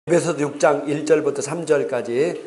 에베소서 6장 1절부터 3절까지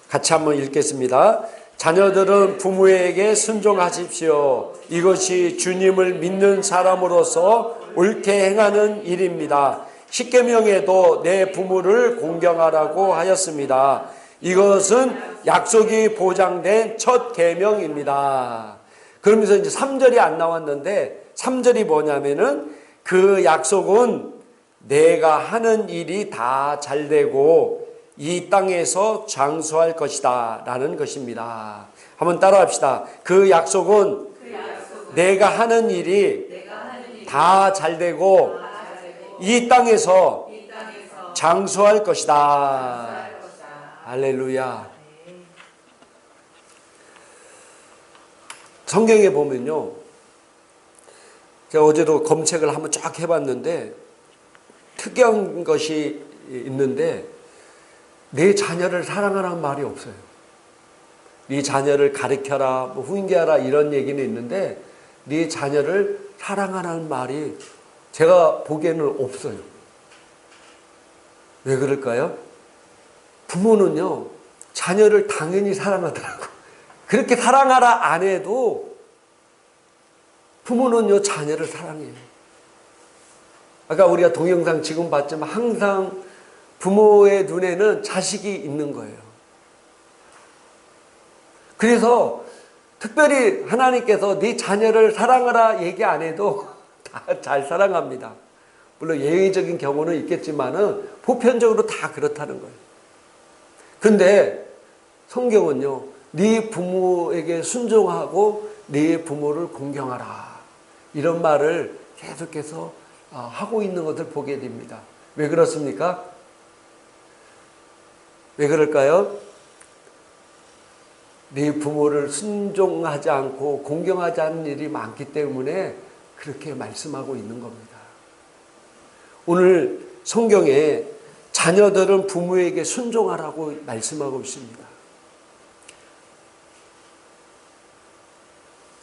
같이 한번 읽겠습니다. 자녀들은 부모에게 순종하십시오. 이것이 주님을 믿는 사람으로서 옳게 행하는 일입니다. 십계명에도 내 부모를 공경하라고 하였습니다. 이것은 약속이 보장된 첫 계명입니다. 그러면서 이제 3절이 안 나왔는데 3절이 뭐냐면은 그 약속은 내가 하는 일이 다 잘되고 이 땅에서 장수할 것이다 라는 것입니다. 한번 따라합시다. 그 약속은 내가 하는 일이 다 잘되고 이 땅에서 장수할 것이다. 할렐루야. 성경에 보면요, 제가 어제도 검색을 한번 쫙 해봤는데 특이한 것이 있는데 내 자녀를 사랑하라는 말이 없어요. 네 자녀를 가르쳐라, 훈계하라 이런 얘기는 있는데 네 자녀를 사랑하라는 말이 제가 보기에는 없어요. 왜 그럴까요? 부모는요, 자녀를 당연히 사랑하더라고. 그렇게 사랑하라 안 해도 부모는요, 자녀를 사랑해요. 아까 우리가 동영상 지금 봤지만 항상 부모의 눈에는 자식이 있는 거예요. 그래서 특별히 하나님께서 네 자녀를 사랑하라 얘기 안 해도 다 잘 사랑합니다. 물론 예외적인 경우는 있겠지만은 보편적으로 다 그렇다는 거예요. 근데 성경은요, 네 부모에게 순종하고 네 부모를 공경하라 이런 말을 계속해서 하고 있는 것을 보게 됩니다. 왜 그렇습니까? 왜 그럴까요? 네 부모를 순종하지 않고 공경하지 않는 일이 많기 때문에 그렇게 말씀하고 있는 겁니다. 오늘 성경에 자녀들은 부모에게 순종하라고 말씀하고 있습니다.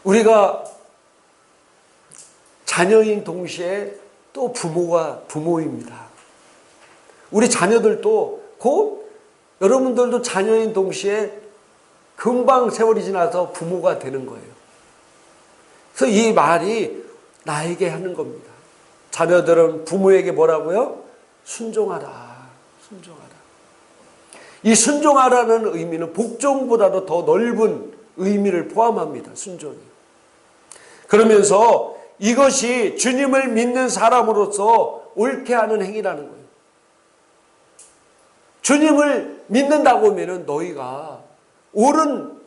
우리가 자녀인 동시에 또 부모가 부모입니다. 우리 자녀들도 곧 여러분들도 자녀인 동시에 금방 세월이 지나서 부모가 되는 거예요. 그래서 이 말이 나에게 하는 겁니다. 자녀들은 부모에게 뭐라고요? 순종하라. 순종하라. 이 순종하라는 의미는 복종보다도 더 넓은 의미를 포함합니다. 순종이. 그러면서 이것이 주님을 믿는 사람으로서 옳게 하는 행위라는 거예요. 주님을 믿는다고 하면 너희가 옳은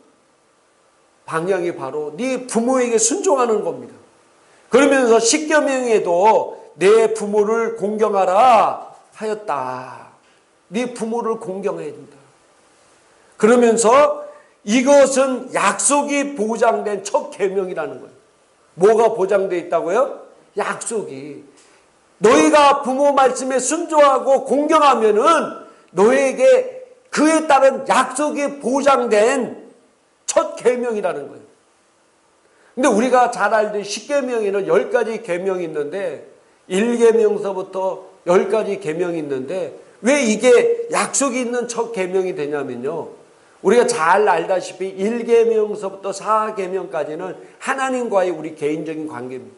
방향이 바로 네 부모에게 순종하는 겁니다. 그러면서 십계명에도 내 부모를 공경하라 하였다. 네 부모를 공경해야 된다. 그러면서 이것은 약속이 보장된 첫 계명이라는 거예요. 뭐가 보장되어 있다고요? 약속이. 너희가 부모 말씀에 순종하고 공경하면은 너에게 그에 따른 약속이 보장된 첫 계명이라는 거예요. 근데 우리가 잘 알듯이 십계명에는 10가지 계명이 있는데 1계명서부터 10가지 계명이 있는데 왜 이게 약속이 있는 첫 계명이 되냐면요, 우리가 잘 알다시피 1계명서부터 4계명까지는 하나님과의 우리 개인적인 관계입니다.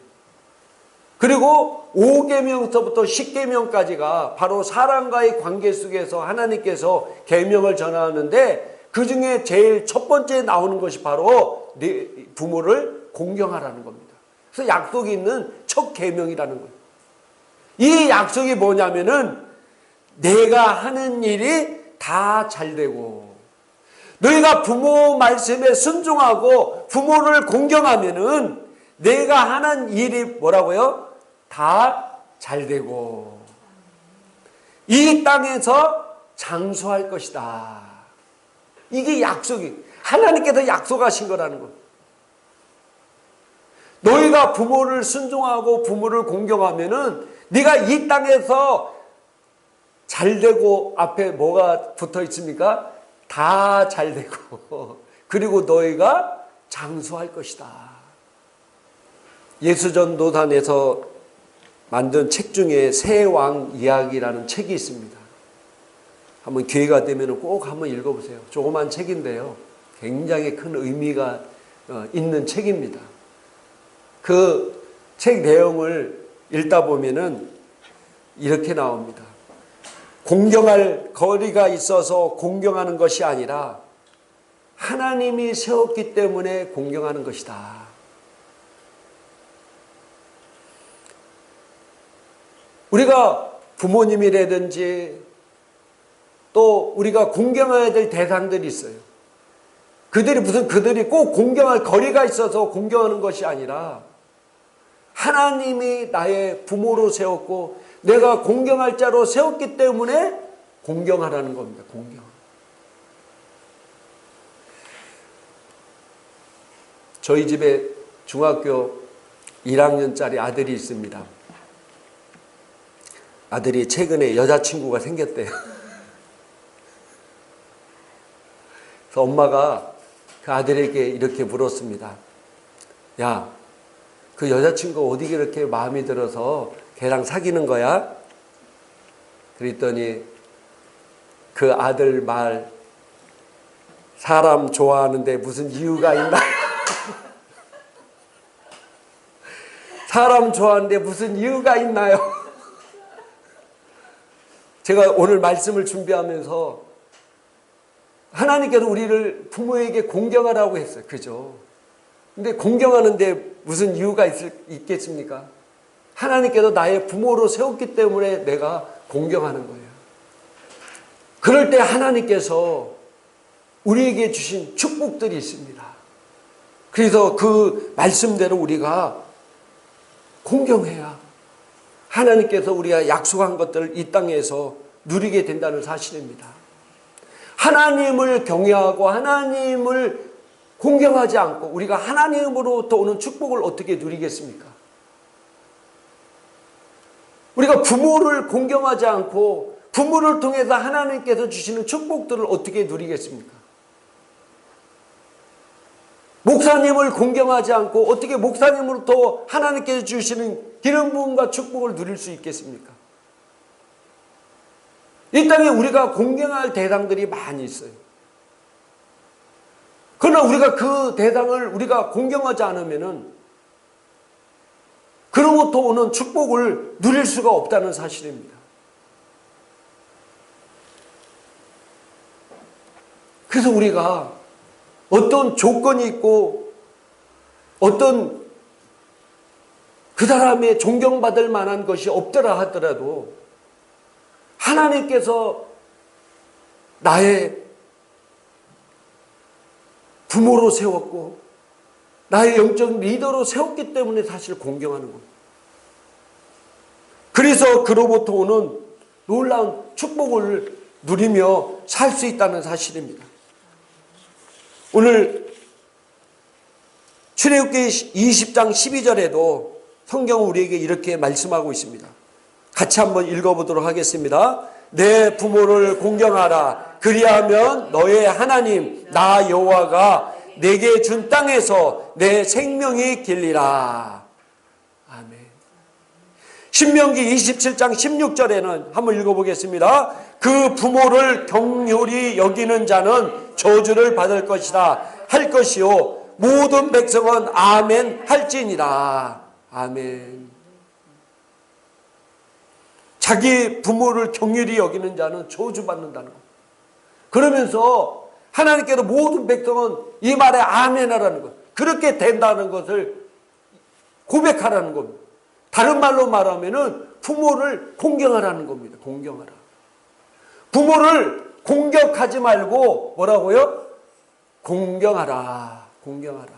그리고 5계명서부터 10계명까지가 바로 사람과의 관계 속에서 하나님께서 계명을 전하는데 그 중에 제일 첫 번째 나오는 것이 바로 네 부모를 공경하라는 겁니다. 그래서 약속이 있는 첫 계명이라는 거예요. 이 약속이 뭐냐면은 내가 하는 일이 다 잘되고 너희가 부모 말씀에 순종하고 부모를 공경하면은 내가 하는 일이 뭐라고요? 다 잘되고 이 땅에서 장수할 것이다. 이게 약속이 하나님께서 약속하신 거라는 거예요. 너희가 부모를 순종하고 부모를 공경하면은 네가 이 땅에서 잘되고 앞에 뭐가 붙어 있습니까? 다 잘되고 그리고 너희가 장수할 것이다. 예수전도단에서 만든 책 중에 새 왕 이야기라는 책이 있습니다. 한번 기회가 되면 꼭 한번 읽어보세요. 조그만 책인데요. 굉장히 큰 의미가 있는 책입니다. 그 책 내용을 읽다 보면은 이렇게 나옵니다. 공경할 거리가 있어서 공경하는 것이 아니라 하나님이 세웠기 때문에 공경하는 것이다. 우리가 부모님이라든지 또 우리가 공경해야 될 대상들이 있어요. 그들이 꼭 공경할 거리가 있어서 공경하는 것이 아니라 하나님이 나의 부모로 세웠고 내가 공경할 자로 세웠기 때문에 공경하라는 겁니다. 공경. 저희 집에 중학교 1학년짜리 아들이 있습니다. 아들이 최근에 여자친구가 생겼대요. 그래서 엄마가 그 아들에게 이렇게 물었습니다. 야, 그 여자친구가 어디 그렇게 마음에 들어서 걔랑 사귀는 거야? 그랬더니 그 아들 말, 사람 좋아하는데 무슨 이유가 있나요? 사람 좋아하는데 무슨 이유가 있나요? 제가 오늘 말씀을 준비하면서 하나님께서 우리를 부모에게 공경하라고 했어요. 그죠? 근데 공경하는데 무슨 이유가 있겠습니까? 하나님께서 나의 부모로 세웠기 때문에 내가 공경하는 거예요. 그럴 때 하나님께서 우리에게 주신 축복들이 있습니다. 그래서 그 말씀대로 우리가 공경해야 하나님께서 우리가 약속한 것들을 이 땅에서 누리게 된다는 사실입니다. 하나님을 경외하고 하나님을 공경하지 않고 우리가 하나님으로부터 오는 축복을 어떻게 누리겠습니까? 우리가 부모를 공경하지 않고 부모를 통해서 하나님께서 주시는 축복들을 어떻게 누리겠습니까? 목사님을 공경하지 않고 어떻게 목사님으로부터 하나님께서 주시는 기름 부음과 축복을 누릴 수 있겠습니까? 이 땅에 우리가 공경할 대상들이 많이 있어요. 그러나 우리가 그 대상을 우리가 공경하지 않으면은 그로부터 오는 축복을 누릴 수가 없다는 사실입니다. 그래서 우리가 어떤 조건이 있고 어떤 그 사람의 존경받을 만한 것이 없더라 하더라도 하나님께서 나의 부모로 세웠고 나의 영적 리더로 세웠기 때문에 사실 공경하는 겁니다. 그래서 그로부터 오는 놀라운 축복을 누리며 살 수 있다는 사실입니다. 오늘 출애굽기 20장 12절에도 성경은 우리에게 이렇게 말씀하고 있습니다. 같이 한번 읽어보도록 하겠습니다. 내 부모를 공경하라. 그리하면 너의 하나님 나 여호와가 내게 준 땅에서 내 생명이 길리라. 아멘. 신명기 27장 16절에는 한번 읽어보겠습니다. 그 부모를 경홀히 여기는 자는 저주를 받을 것이다 할 것이요 모든 백성은 아멘 할지니라. 아멘. 자기 부모를 경휼히 여기는 자는 저주받는다는 것. 그러면서 하나님께서 모든 백성은 이 말에 아멘하라는 것. 그렇게 된다는 것을 고백하라는 겁니다. 다른 말로 말하면은 부모를 공경하라는 겁니다. 공경하라. 부모를 공격하지 말고 뭐라고요? 공경하라. 공경하라.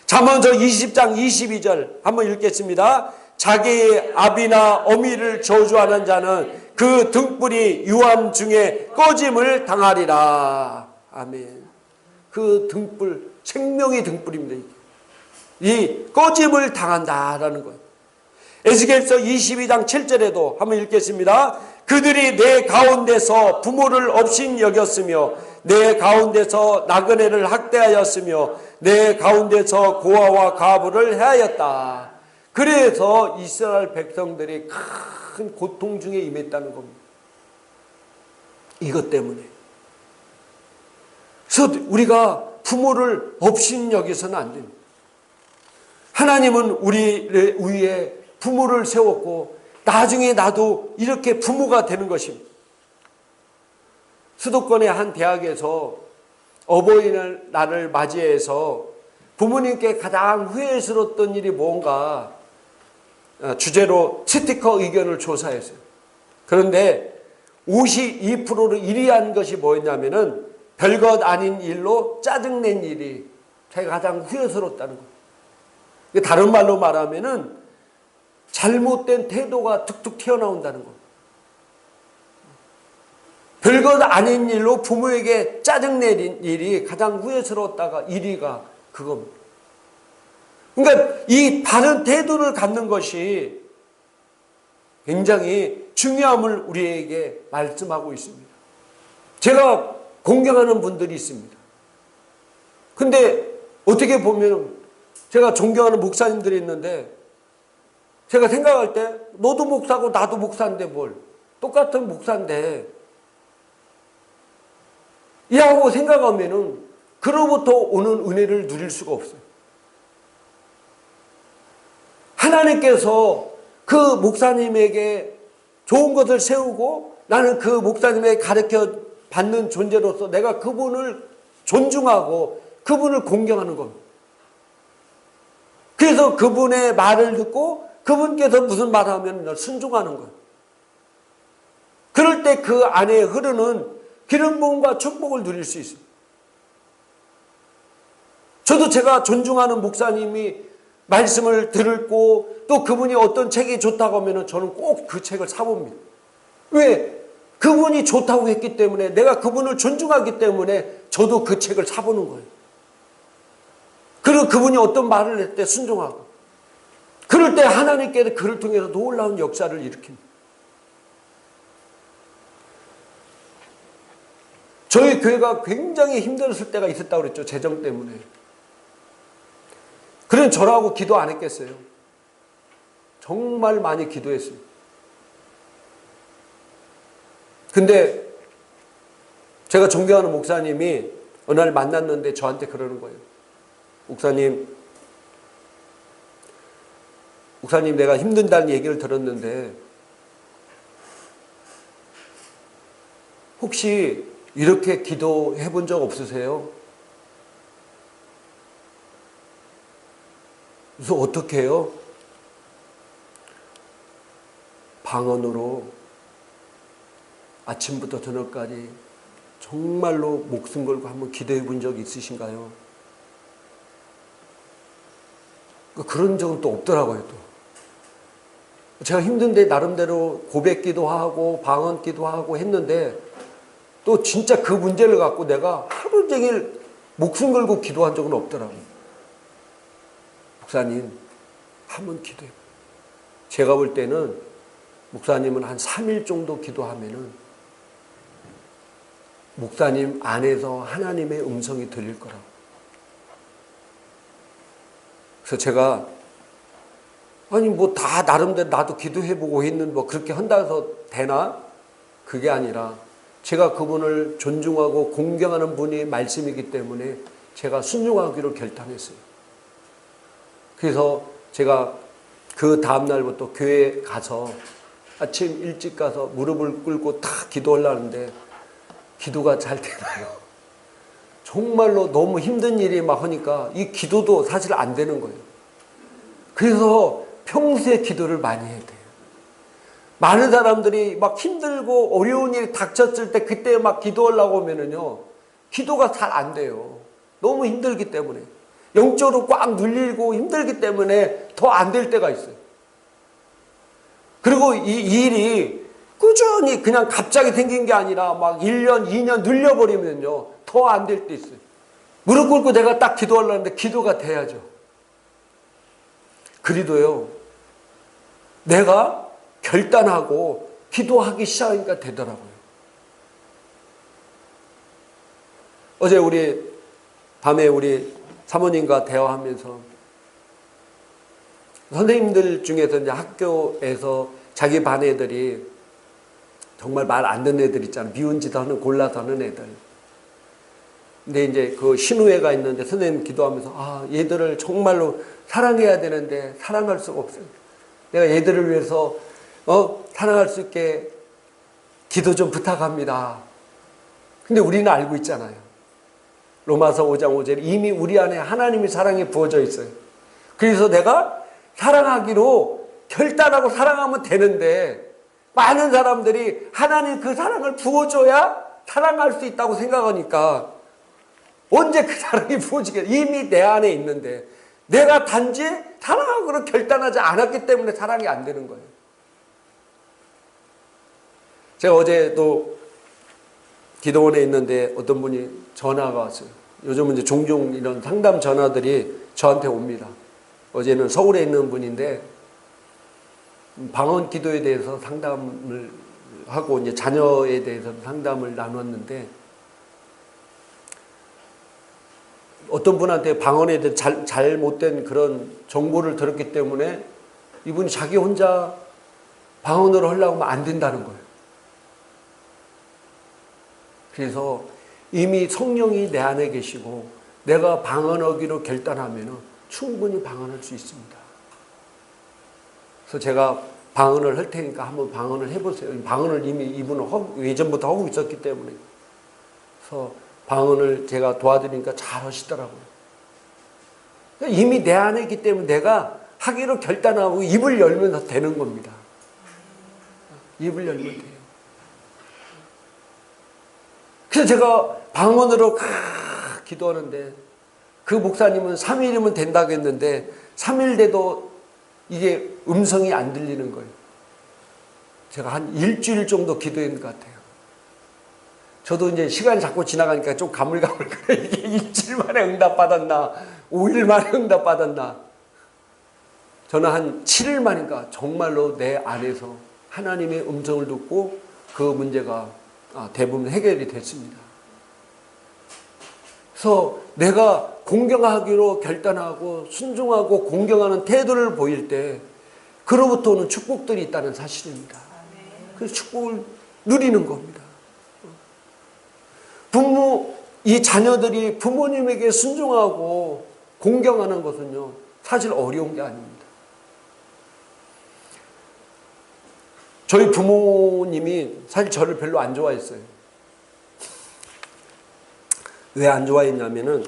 잠언서 20장 22절 한번 읽겠습니다. 자기의 아비나 어미를 저주하는 자는 그 등불이 유암 중에 꺼짐을 당하리라. 아멘. 그 등불, 생명의 등불입니다. 이 꺼짐을 당한다라는 거예요. 에스겔서 22장 7절에도 한번 읽겠습니다. 그들이 내 가운데서 부모를 업신 여겼으며 내 가운데서 나그네를 학대하였으며 내 가운데서 고아와 과부를 해하였다. 그래서 이스라엘 백성들이 큰 고통 중에 임했다는 겁니다. 이것 때문에. 그래서 우리가 부모를 업신여기서는 안 됩니다. 하나님은 우리 위에 부모를 세웠고 나중에 나도 이렇게 부모가 되는 것입니다. 수도권의 한 대학에서 어버이날을 맞이해서 부모님께 가장 후회스러웠던 일이 뭔가 주제로 스티커 의견을 조사했어요. 그런데 52%로 1위 한 것이 뭐였냐면은 별것 아닌 일로 짜증낸 일이 자기가 가장 후회스럽다는 거예요. 다른 말로 말하면은 잘못된 태도가 툭툭 튀어나온다는 거예요. 별것 아닌 일로 부모에게 짜증낸 일이 가장 후회스러웠다가 1위가 그겁니다. 그러니까 이 바른 태도를 갖는 것이 굉장히 중요함을 우리에게 말씀하고 있습니다. 제가 공경하는 분들이 있습니다. 근데 어떻게 보면 제가 존경하는 목사님들이 있는데 제가 생각할 때 너도 목사고 나도 목사인데 뭘 똑같은 목사인데 이라고 생각하면은 그로부터 오는 은혜를 누릴 수가 없어요. 하나님께서 그 목사님에게 좋은 것을 세우고 나는 그 목사님에게 가르쳐 받는 존재로서 내가 그분을 존중하고 그분을 공경하는 겁니다. 그래서 그분의 말을 듣고 그분께서 무슨 말을 하면 순종하는 거예요. 그럴 때 그 안에 흐르는 기름 부음과 축복을 누릴 수 있습니다. 저도 제가 존중하는 목사님이 말씀을 들고 또 그분이 어떤 책이 좋다고 하면 저는 꼭 그 책을 사봅니다. 왜? 그분이 좋다고 했기 때문에 내가 그분을 존중하기 때문에 저도 그 책을 사보는 거예요. 그리고 그분이 어떤 말을 할 때 순종하고 그럴 때 하나님께서 그를 통해서 놀라운 역사를 일으킵니다. 저희 교회가 굉장히 힘들었을 때가 있었다고 그랬죠. 재정 때문에. 그런 저라고 기도 안 했겠어요. 정말 많이 기도했어요. 근데 제가 존경하는 목사님이 어느 날 만났는데 저한테 그러는 거예요. 목사님 내가 힘든다는 얘기를 들었는데 혹시 이렇게 기도해 본 적 없으세요? 그래서 어떻게 해요? 방언으로 아침부터 저녁까지 정말로 목숨 걸고 한번 기도해 본 적이 있으신가요? 그런 적은 또 없더라고요. 또 제가 힘든데 나름대로 고백기도 하고 방언기도 하고 했는데 또 진짜 그 문제를 갖고 내가 하루 종일 목숨 걸고 기도한 적은 없더라고요. 목사님 한번 기도해. 제가 볼 때는 목사님은 한 3일 정도 기도하면은 목사님 안에서 하나님의 음성이 들릴 거라고. 그래서 제가 아니 뭐 다 나름대로 나도 기도해보고 했는 뭐 그렇게 한다고 해서 되나? 그게 아니라 제가 그분을 존중하고 공경하는 분이 말씀이기 때문에 제가 순종하기로 결단했어요. 그래서 제가 그 다음날부터 교회에 가서 아침 일찍 가서 무릎을 꿇고 다 기도하려는데 기도가 잘 되나요? 정말로 너무 힘든 일이 막 하니까 이 기도도 사실 안 되는 거예요. 그래서 평소에 기도를 많이 해야 돼요. 많은 사람들이 막 힘들고 어려운 일이 닥쳤을 때 그때 막 기도하려고 하면은요, 기도가 잘 안 돼요. 너무 힘들기 때문에. 영적으로 꽉 눌리고 힘들기 때문에 더 안 될 때가 있어요. 그리고 이 일이 꾸준히 그냥 갑자기 생긴 게 아니라 막 1년, 2년 늘려버리면요, 더 안 될 때 있어요. 무릎 꿇고 내가 딱 기도하려는데 기도가 돼야죠. 그래도요, 내가 결단하고 기도하기 시작하니까 되더라고요. 어제 우리 밤에 우리 사모님과 대화하면서 선생님들 중에서 이제 학교에서 자기 반 애들이 정말 말 안 듣는 애들 있잖아. 미운 짓 하는 골라서 하는 애들. 근데 이제 그 신우회가 있는데 선생님 기도하면서 아 얘들을 정말로 사랑해야 되는데 사랑할 수가 없어요. 내가 얘들을 위해서 사랑할 수 있게 기도 좀 부탁합니다. 근데 우리는 알고 있잖아요. 로마서 5장 5절에 이미 우리 안에 하나님의 사랑이 부어져 있어요. 그래서 내가 사랑하기로 결단하고 사랑하면 되는데 많은 사람들이 하나님 그 사랑을 부어줘야 사랑할 수 있다고 생각하니까 언제 그 사랑이 부어지겠어. 이미 내 안에 있는데 내가 단지 사랑하기로 결단하지 않았기 때문에 사랑이 안 되는 거예요. 제가 어제도 기도원에 있는데 어떤 분이 전화가 왔어요. 요즘은 이제 종종 이런 상담 전화들이 저한테 옵니다. 어제는 서울에 있는 분인데 방언 기도에 대해서 상담을 하고 이제 자녀에 대해서 상담을 나눴는데 어떤 분한테 방언에 대해 잘못된 그런 정보를 들었기 때문에 이분이 자기 혼자 방언으로 하려고 하면 안 된다는 거예요. 그래서 이미 성령이 내 안에 계시고 내가 방언하기로 결단하면 충분히 방언할 수 있습니다. 그래서 제가 방언을 할 테니까 한번 방언을 해보세요. 방언을 이미 이분은 예전부터 하고 있었기 때문에. 그래서 방언을 제가 도와드리니까 잘 하시더라고요. 이미 내 안에 있기 때문에 내가 하기로 결단하고 입을 열면서 되는 겁니다. 입을 열면 돼요. 그래서 제가 방언으로 기도하는데 그 목사님은 3일이면 된다고 했는데 3일 돼도 이게 음성이 안 들리는 거예요. 제가 한 일주일 정도 기도했는 것 같아요. 저도 이제 시간이 자꾸 지나가니까 좀 가물가물거려. 이게 일주일 만에 응답받았나 5일 만에 응답받았나. 저는 한 7일 만인가 정말로 내 안에서 하나님의 음성을 듣고 그 문제가 대부분 해결이 됐습니다. 그래서 내가 공경하기로 결단하고 순종하고 공경하는 태도를 보일 때 그로부터 오는 축복들이 있다는 사실입니다. 그래서 축복을 누리는 겁니다. 이 자녀들이 부모님에게 순종하고 공경하는 것은요, 사실 어려운 게 아닙니다. 저희 부모님이 사실 저를 별로 안 좋아했어요. 왜 안 좋아했냐면은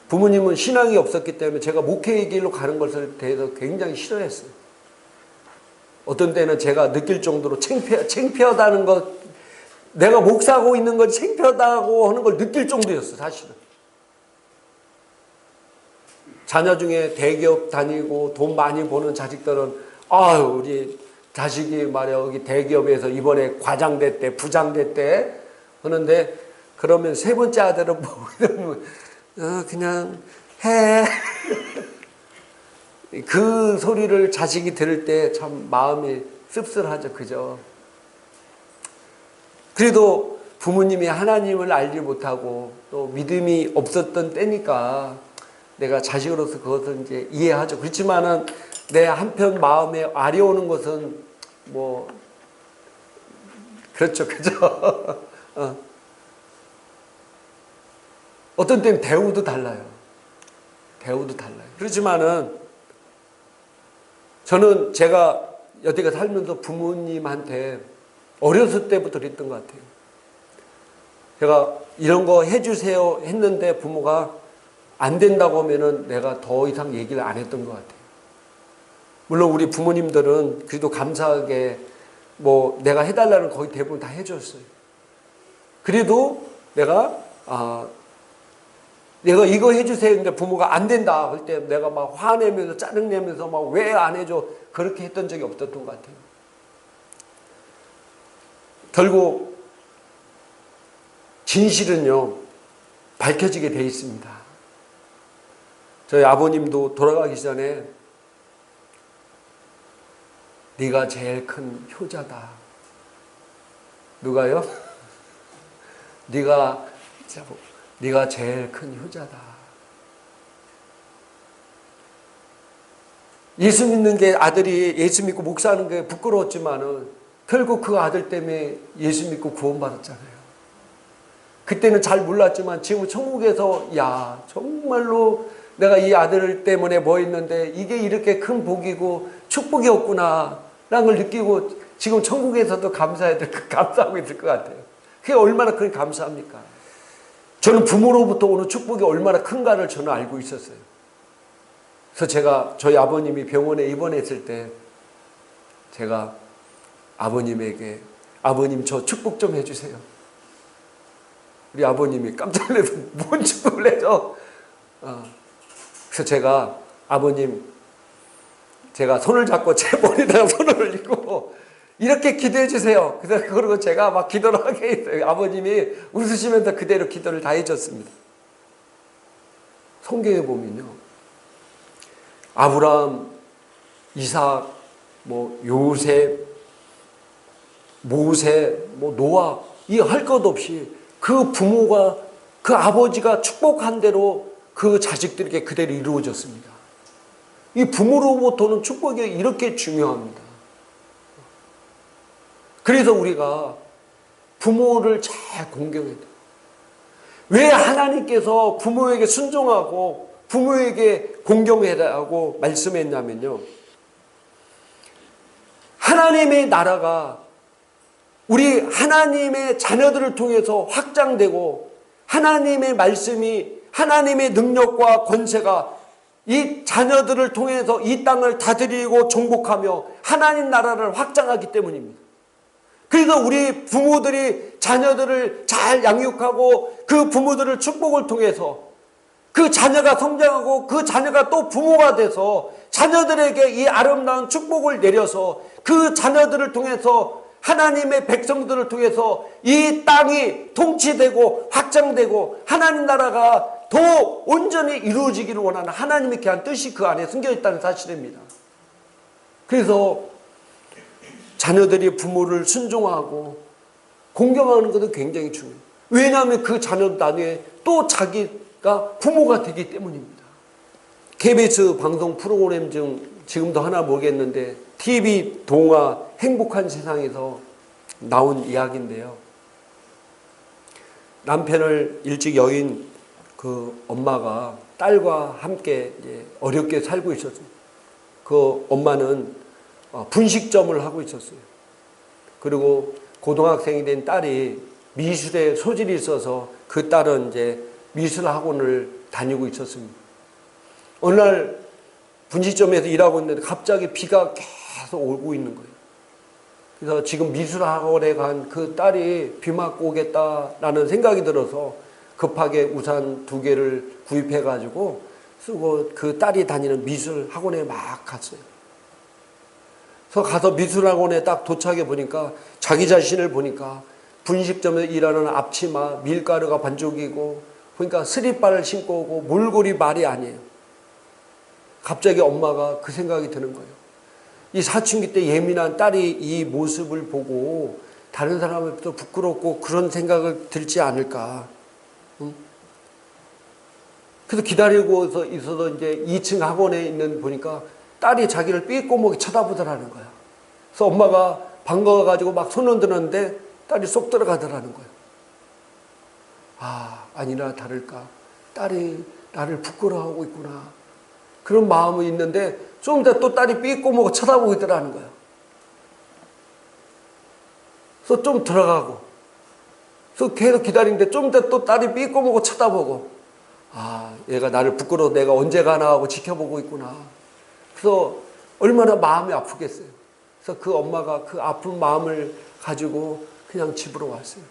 부모님은 신앙이 없었기 때문에 제가 목회의 길로 가는 것에 대해서 굉장히 싫어했어요. 어떤 때는 제가 느낄 정도로 창피하다는 것, 내가 목사하고 있는 걸 창피하다고 하는 걸 느낄 정도였어요, 사실은. 자녀 중에 대기업 다니고 돈 많이 버는 자식들은 우리 자식이 말이야 여기 대기업에서 이번에 과장 됐대, 부장 됐대 하는데 그러면 세 번째 아들은 그냥 해. 그 소리를 자식이 들을 때 참 마음이 씁쓸하죠, 그죠? 그래도 부모님이 하나님을 알지 못하고 또 믿음이 없었던 때니까 내가 자식으로서 그것을 이제 이해하죠. 그렇지만은 내 한편 마음에 아려오는 것은 그렇죠, 그죠? 어떤 때는 대우도 달라요. 대우도 달라요. 그렇지만은 저는 제가 여태까지 살면서 부모님한테 어렸을 때부터 그랬던 것 같아요. 제가 이런 거 해주세요 했는데 부모가 안 된다고 하면은 내가 더 이상 얘기를 안 했던 것 같아요. 물론 우리 부모님들은 그래도 감사하게 내가 해달라는 거의 대부분 다 해줬어요. 그래도 내가 이거 해주세요 근데 부모가 안 된다 할 때 내가 막 화내면서 짜증내면서 막 왜 안 해줘 그렇게 했던 적이 없었던 것 같아요. 결국 진실은요 밝혀지게 돼 있습니다. 저희 아버님도 돌아가기 전에 네가 제일 큰 효자다. 누가요? 네가 제일 큰 효자다. 예수 믿는 게 아들이 예수 믿고 목사하는 게 부끄러웠지만은 결국 그 아들 때문에 예수 믿고 구원받았잖아요. 그때는 잘 몰랐지만 지금 천국에서 야 정말로 내가 이 아들 때문에 뭐 했는데 이게 이렇게 큰 복이고 축복이었구나 라는 걸 느끼고 지금 천국에서도 감사하고 있을 것 같아요. 그게 얼마나 큰 감사합니까? 저는 부모로부터 오는 축복이 얼마나 큰가를 저는 알고 있었어요. 그래서 제가 저희 아버님이 병원에 입원했을 때 제가 아버님에게 아버님 저 축복 좀 해주세요. 우리 아버님이 깜짝 놀라서 뭔 축복을 해줘. 그래서 제가 아버님 제가 손을 잡고 제 머리에다가 손을 올리고 이렇게 기도해 주세요. 그리고 제가 막 기도를 하게 했어요. 아버님이 웃으시면서 그대로 기도를 다 해줬습니다. 성경에 보면요, 아브라함, 이삭, 요셉, 모세, 노아 이 할 것 없이 그 부모가 그 아버지가 축복한 대로 그 자식들에게 그대로 이루어졌습니다. 이 부모로부터는 축복이 이렇게 중요합니다. 그래서 우리가 부모를 잘 공경해야 돼요. 왜 하나님께서 부모에게 순종하고 부모에게 공경해라고 말씀했냐면요, 하나님의 나라가 우리 하나님의 자녀들을 통해서 확장되고 하나님의 말씀이 하나님의 능력과 권세가 이 자녀들을 통해서 이 땅을 다스리고 정복하며 하나님 나라를 확장하기 때문입니다. 그래서 우리 부모들이 자녀들을 잘 양육하고 그 부모들을 축복을 통해서 그 자녀가 성장하고 그 자녀가 또 부모가 돼서 자녀들에게 이 아름다운 축복을 내려서 그 자녀들을 통해서 하나님의 백성들을 통해서 이 땅이 통치되고 확장되고 하나님 나라가 더 온전히 이루어지기를 원하는 하나님의 귀한 뜻이 그 안에 숨겨 있다는 사실입니다. 그래서 자녀들이 부모를 순종하고 공경하는 것도 굉장히 중요해요. 왜냐하면 그 자녀도 나중에 또 자기가 부모가 되기 때문입니다. KBS 방송 프로그램 중 지금도 하나 모르겠는데 TV 동화 행복한 세상에서 나온 이야기인데요. 남편을 일찍 여인 그 엄마가 딸과 함께 이제 어렵게 살고 있었어요. 그 엄마는 분식점을 하고 있었어요. 그리고 고등학생이 된 딸이 미술에 소질이 있어서 그 딸은 이제 미술 학원을 다니고 있었습니다. 어느 날 분식점에서 일하고 있는데 갑자기 비가 계속 오고 있는 거예요. 그래서 지금 미술 학원에 간 그 딸이 비 맞고 오겠다라는 생각이 들어서 급하게 우산 2개를 구입해 가지고 쓰고 그 딸이 다니는 미술 학원에 막 갔어요. 그래서 가서 미술 학원에 딱 도착해 보니까 자기 자신을 보니까 분식점에서 일하는 앞치마 밀가루가 반쪽이고 그러니까 스리퍼를 신고 오고 몰골이 말이 아니에요. 갑자기 엄마가 그 생각이 드는 거예요. 이 사춘기 때 예민한 딸이 이 모습을 보고 다른 사람들도 부끄럽고 그런 생각을 들지 않을까. 응? 그래서 기다리고 있어서 이제 2층 학원에 있는 보니까 딸이 자기를 삐꼬목이 쳐다보더라는 거야. 그래서 엄마가 반가워가지고 막 손 흔드는데 딸이 쏙 들어가더라는 거야. 아, 아니나 다를까. 딸이 나를 부끄러워하고 있구나. 그런 마음이 있는데 좀 이따 또 딸이 삐꼬목을 쳐다보고 있더라는 거야. 그래서 좀 들어가고. 그래서 계속 기다리는데 좀 이따 또 딸이 삐꼬목을 쳐다보고. 아, 얘가 나를 부끄러워 내가 언제 가나 하고 지켜보고 있구나. 그래서 얼마나 마음이 아프겠어요. 그래서 그 엄마가 그 아픈 마음을 가지고 그냥 집으로 왔어요.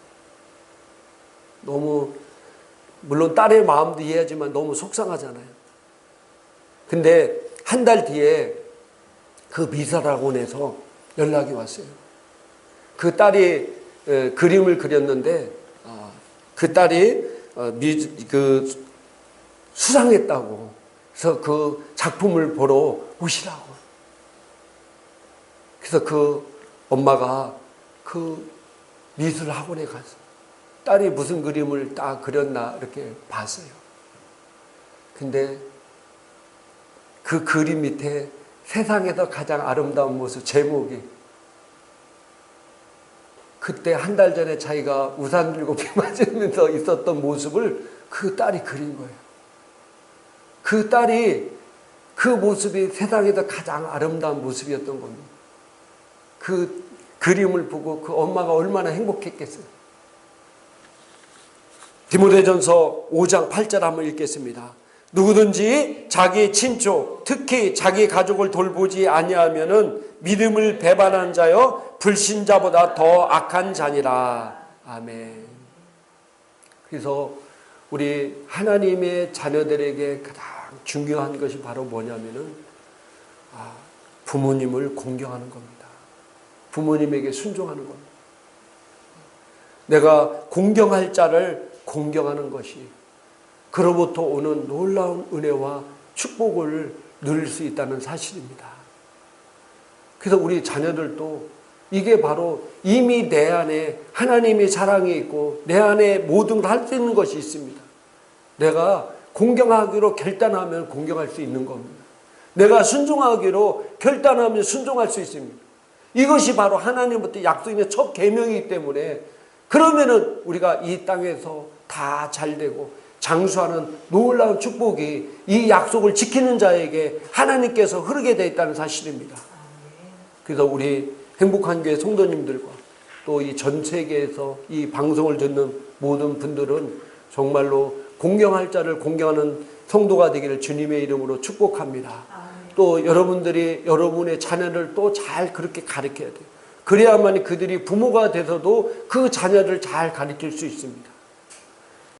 너무 물론 딸의 마음도 이해하지만 너무 속상하잖아요. 근데 한 달 뒤에 그 미술학원에서 연락이 왔어요. 그 딸이 그림을 그렸는데 그 딸이 수상했다고. 그래서 그 작품을 보러 오시라고. 그래서 그 엄마가 그 미술학원에 가서 딸이 무슨 그림을 딱 그렸나 이렇게 봤어요. 근데 그 그림 밑에 세상에서 가장 아름다운 모습 제목이 그때 한 달 전에 자기가 우산 들고 비 맞으면서 있었던 모습을 그 딸이 그린 거예요. 그 딸이 그 모습이 세상에서 가장 아름다운 모습이었던 겁니다. 그 그림을 보고 그 엄마가 얼마나 행복했겠어요. 디모데전서 5장 8절 한번 읽겠습니다. 누구든지 자기 친족, 특히 자기 가족을 돌보지 아니하면은 믿음을 배반한 자여 불신자보다 더 악한 자니라. 아멘. 그래서 우리 하나님의 자녀들에게 가장 중요한 것이 바로 뭐냐면은 부모님을 공경하는 겁니다. 부모님에게 순종하는 겁니다. 내가 공경할 자를 공경하는 것이 그로부터 오는 놀라운 은혜와 축복을 누릴 수 있다는 사실입니다. 그래서 우리 자녀들도 이게 바로 이미 내 안에 하나님의 사랑이 있고 내 안에 모든 걸 할 수 있는 것이 있습니다. 내가 공경하기로 결단하면 공경할 수 있는 겁니다. 내가 순종하기로 결단하면 순종할 수 있습니다. 이것이 바로 하나님부터 약속의 첫 계명이기 때문에 그러면은 우리가 이 땅에서 다 잘되고 장수하는 놀라운 축복이 이 약속을 지키는 자에게 하나님께서 흐르게 되어 있다는 사실입니다. 그래서 우리 행복한 교회 성도님들과 또 이 전 세계에서 이 방송을 듣는 모든 분들은 정말로 공경할 자를 공경하는 성도가 되기를 주님의 이름으로 축복합니다. 또 여러분들이 여러분의 자녀를 또 잘 그렇게 가르쳐야 돼요. 그래야만 그들이 부모가 돼서도 그 자녀를 잘 가르칠 수 있습니다.